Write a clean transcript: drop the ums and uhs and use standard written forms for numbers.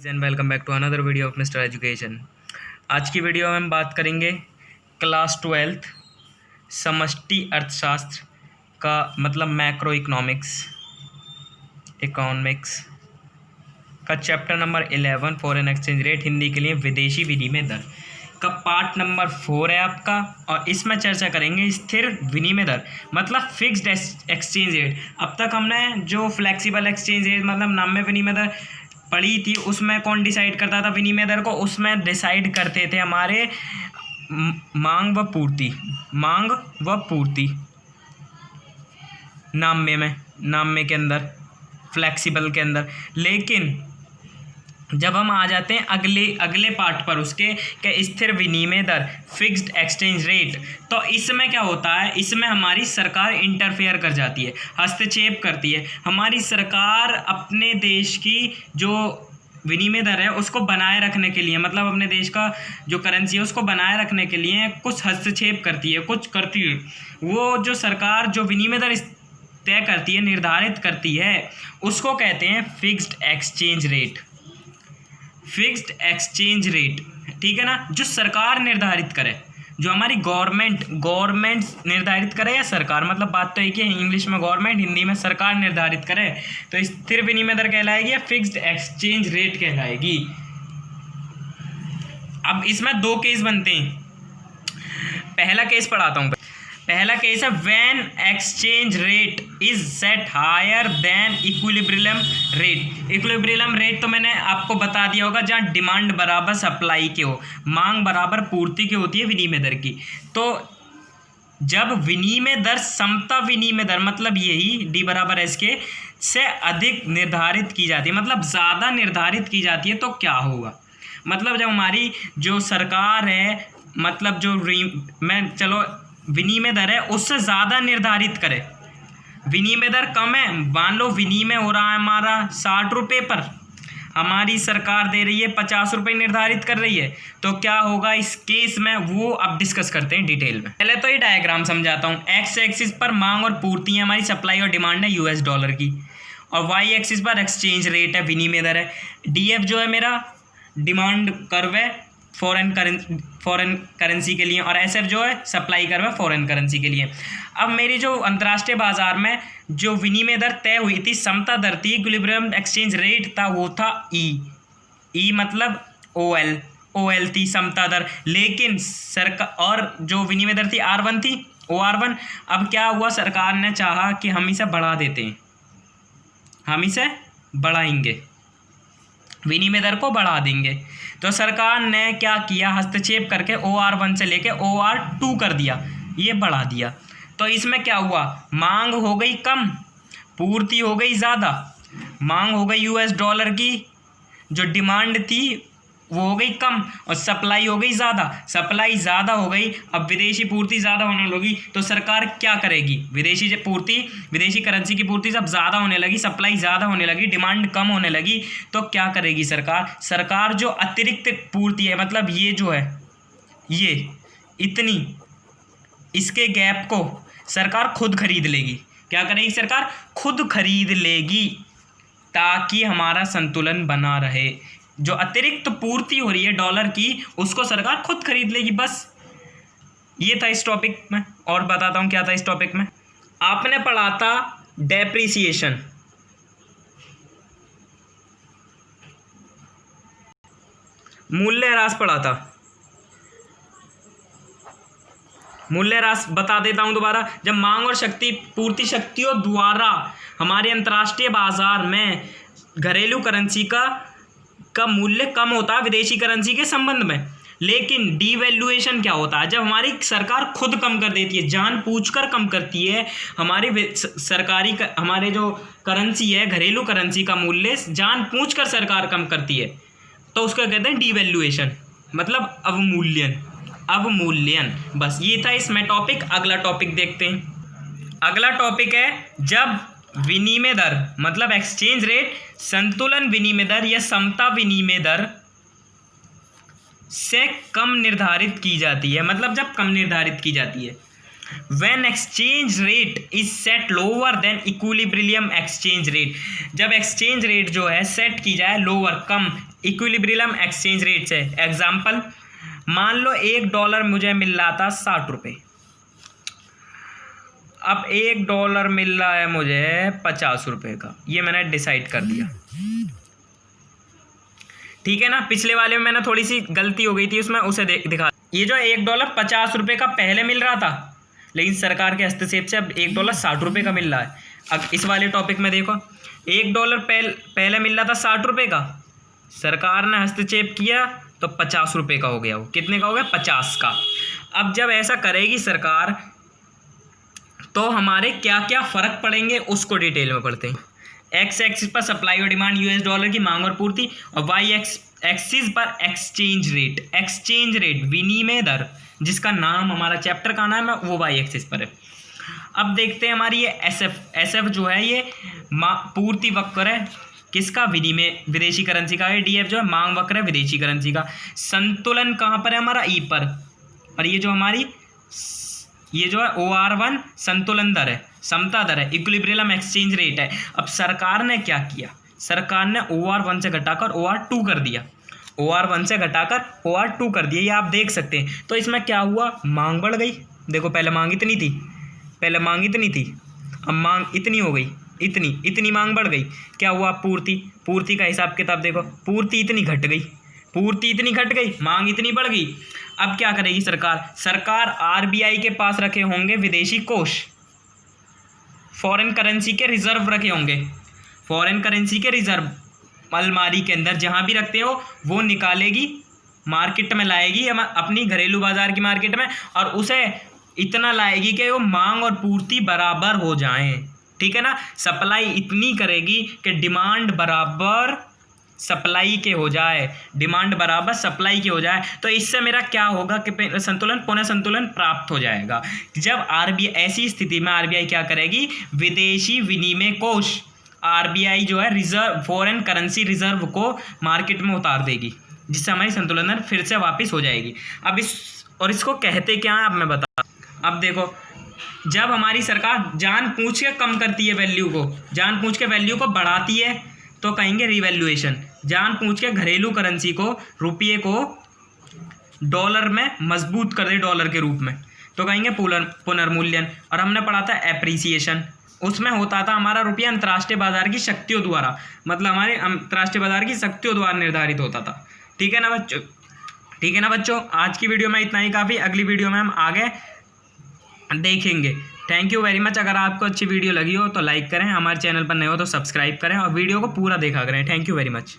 And welcome back to another video of mister education. आज की video में हम बात करेंगे क्लास 12th समष्टि अर्थशास्त्र का मतलब मैक्रो इकोनॉमिक्स का chapter number 11 foreign exchange rate, Hindi के लिए विदेशी विनिमय दर का पार्ट नंबर 4 है आपका। और इसमें चर्चा करेंगे स्थिर विनिमय दर मतलब फिक्स्ड एक्सचेंज रेट। अब तक हमने जो फ्लेक्सिबल एक्सचेंज रेट मतलब नाम्य विनिमय दर पढ़ी थी, उसमें कौन डिसाइड करता था विनिमय दर को? उसमें डिसाइड करते थे हमारे मांग व पूर्ति नाम्य के अंदर, फ्लेक्सिबल के अंदर। लेकिन जब हम आ जाते हैं अगले पार्ट पर उसके कि स्थिर विनिमय दर फिक्स्ड एक्सचेंज रेट, तो इसमें क्या होता है? इसमें हमारी सरकार इंटरफेयर कर जाती है, हस्तक्षेप करती है। हमारी सरकार अपने देश की जो विनिमय दर है उसको बनाए रखने के लिए, मतलब अपने देश का जो करेंसी है उसको बनाए रखने के लिए कुछ हस्तक्षेप करती है, कुछ करती है। वो जो सरकार जो विनिमय दर तय करती है, निर्धारित करती है, उसको कहते हैं fixed exchange rate. Fixed exchange rate, ठीक है ना? जो सरकार निर्धारित करे, जो हमारी गवर्नमेंट निर्धारित करे या सरकार, मतलब बात तो एक ही है, इंग्लिश में गवर्नमेंट, हिंदी में सरकार निर्धारित करे, तो स्थिर विनिमय दर कहलाएगी या फिक्स्ड एक्सचेंज रेट कहलाएगी। अब इसमें दो केस बनते हैं। पहला केस पढ़ाता हूँ। पहला केस है when exchange rate is set higher than equilibrium rate. Equilibrium rate तो मैंने आपको बता दिया होगा, जहाँ डिमांड बराबर सप्लाई के हो, मांग बराबर पूर्ति की होती है विनिमय दर की। तो जब विनिमय दर समता विनिमय दर मतलब यही D बराबर एस के से अधिक निर्धारित की जाती है, मतलब ज़्यादा निर्धारित की जाती है, तो क्या होगा? मतलब जब हमारी जो सरकार है, मतलब जो चलो विनिमय दर है उससे ज़्यादा निर्धारित करे, विनिमय दर कम है, मान लो विनिमय हो रहा है हमारा 60 रुपये पर, हमारी सरकार दे रही है 50 रुपये निर्धारित कर रही है, तो क्या होगा इस केस में? वो अब डिस्कस करते हैं डिटेल में। पहले तो ये डायग्राम समझाता हूँ। एक्स एक्सिस पर मांग और पूर्ति है, हमारी सप्लाई और डिमांड है US डॉलर की, और वाई एक्सिस पर एक्सचेंज रेट है, विनिमय दर है। DF जो है मेरा डिमांड कर्व है फॉरेन करेंसी के लिए, और SF जो है सप्लाई कर्व है फॉरेन करेंसी के लिए। अब मेरी जो अंतर्राष्ट्रीय बाजार में जो विनिमय दर तय हुई थी, समता दर थी, इक्विलिब्रियम एक्सचेंज रेट था, वो था E मतलब OL थी समता दर। लेकिन सरकार और जो विनिमय दर थी R1 थी, OR1। अब क्या हुआ? सरकार ने चाहा कि हम इसे बढ़ा देते हैं, हम इसे बढ़ाएंगे, विनिमय दर को बढ़ा देंगे। तो सरकार ने क्या किया? हस्तक्षेप करके OR1 से लेके OR2 कर दिया, ये बढ़ा दिया। तो इसमें क्या हुआ? मांग हो गई कम, पूर्ति हो गई ज़्यादा। मांग हो गई US डॉलर की, जो डिमांड थी वो हो गई कम, और सप्लाई हो गई ज़्यादा। सप्लाई ज़्यादा हो गई, अब विदेशी पूर्ति ज़्यादा होने लगी, तो सरकार क्या करेगी? विदेशी करेंसी की पूर्ति जब ज़्यादा होने लगी, सप्लाई ज़्यादा होने लगी, डिमांड कम होने लगी, तो क्या करेगी सरकार जो अतिरिक्त पूर्ति है, मतलब ये जो है ये इतनी, इसके गैप को सरकार खुद खरीद लेगी। क्या करेगी? सरकार खुद खरीद लेगी, ताकि हमारा संतुलन बना रहे। जो अतिरिक्त पूर्ति हो रही है डॉलर की, उसको सरकार खुद खरीद लेगी। बस ये था इस टॉपिक में। और बताता हूँ क्या था इस टॉपिक में। आपने पढ़ा था डेप्रिसिएशन, मूल्यह्रास पढ़ा था। मूल्यह्रास बता देता हूँ दोबारा। जब मांग और पूर्ति शक्तियों द्वारा हमारे अंतर्राष्ट्रीय बाजार में घरेलू करेंसी का मूल्य कम होता है विदेशी करेंसी के संबंध में। लेकिन डीवैल्यूएशन क्या होता है? जब हमारी सरकार खुद कम कर देती है, जानबूझकर कम करती है, हमारे जो करेंसी है, घरेलू करेंसी का मूल्य जानबूझकर सरकार कम करती है, तो उसको कहते हैं डीवैल्यूएशन, मतलब अवमूल्यन। बस ये था इसमें टॉपिक। अगला टॉपिक देखते हैं। अगला टॉपिक है जब विनिमय दर मतलब एक्सचेंज रेट संतुलन विनिमय दर या समता विनिमय दर से कम निर्धारित की जाती है, मतलब जब कम निर्धारित की जाती है। When exchange rate is set lower than equilibrium exchange rate, जब एक्सचेंज रेट जो है सेट की जाए लोअर, कम इक्विलिब्रियम एक्सचेंज रेट से। एग्जाम्पल, मान लो $1 मुझे मिल रहा था 60 रुपये, अब $1 मिल रहा है मुझे 50 रुपये का, ये मैंने डिसाइड कर दिया, ठीक है ना। पिछले वाले में मैंने थोड़ी सी गलती हो गई थी उसमें, उसे दिखा। ये जो $1 50 रुपये का पहले मिल रहा था, लेकिन सरकार के हस्तक्षेप से अब $1 60 रुपये का मिल रहा है। अब इस वाले टॉपिक में देखो, $1 पहले मिल रहा था 60 रुपये का, सरकार ने हस्तक्षेप किया तो 50 रुपये का हो गया। वो कितने का हो गया? 50 का। अब जब ऐसा करेगी सरकार तो हमारे क्या क्या फ़र्क पड़ेंगे उसको डिटेल में पढ़ते हैं। एक्स एक्सिस पर सप्लाई और डिमांड $, की मांग और पूर्ति, और वाई एक्सिस पर एक्सचेंज रेट विनिमय दर, जिसका नाम हमारा चैप्टर का नाम है वो वाई एक्सिस पर है। अब देखते हैं हमारी ये एस एफ जो है ये पूर्ति वक्र है किसका? विनिमय विदेशी करेंसी का है। DF जो है मांग वक्र है विदेशी करेंसी का। संतुलन कहाँ पर है हमारा? ई पर। और ये जो हमारी ये जो है OR1 संतुलन दर है, समता दर है, इक्विलिब्रियम एक्सचेंज रेट है। अब सरकार ने क्या किया? सरकार ने OR1 से घटाकर OR2 कर दिया, OR1 से घटाकर OR2 कर दिया, ये आप देख सकते हैं। तो इसमें क्या हुआ? मांग बढ़ गई। देखो पहले मांग इतनी थी, अब मांग इतनी हो गई, इतनी मांग बढ़ गई। क्या हुआ? पूर्ति का हिसाब किताब देखो, पूर्ति इतनी घट गई, मांग इतनी बढ़ गई। अब क्या करेगी सरकार? RBI के पास रखे होंगे विदेशी कोष, फॉरेन करेंसी के रिजर्व रखे होंगे, फॉरेन करेंसी के रिजर्व अलमारी के अंदर जहाँ भी रखते हो वो निकालेगी, मार्केट में लाएगी, अपनी घरेलू बाजार की मार्केट में, और उसे इतना लाएगी कि वो मांग और पूर्ति बराबर हो जाएं, ठीक है ना। सप्लाई इतनी करेगी कि डिमांड बराबर सप्लाई के हो जाए, तो इससे मेरा क्या होगा कि पुनः संतुलन प्राप्त हो जाएगा। जब RBI, ऐसी स्थिति में RBI क्या करेगी? विदेशी विनिमय कोष RBI जो है रिजर्व, फॉरेन करेंसी रिजर्व को मार्केट में उतार देगी, जिससे हमारी संतुलन फिर से वापस हो जाएगी। अब इसको कहते क्या है अब मैं बता। अब देखो, जब हमारी सरकार जानबूझ के कम करती है वैल्यू को, जानबूझ के वैल्यू को बढ़ाती है तो कहेंगे रिवैल्यूएशन। जानबूझ के घरेलू करेंसी को, रुपये को डॉलर में मजबूत कर दे डॉलर के रूप में, तो कहेंगे पुनर्मूल्यन। और हमने पढ़ा था एप्रिसिएशन, उसमें होता था हमारा रुपया अंतर्राष्ट्रीय बाजार की शक्तियों द्वारा, मतलब हमारे अंतर्राष्ट्रीय बाजार की शक्तियों द्वारा निर्धारित होता था, ठीक है ना बच्चों। आज की वीडियो में इतना ही काफ़ी, अगली वीडियो में हम आगे देखेंगे। Thank you very much. अगर आपको अच्छी वीडियो लगी हो तो लाइक करें, हमारे चैनल पर नए हो तो सब्सक्राइब करें और वीडियो को पूरा देखा करें। Thank you very much.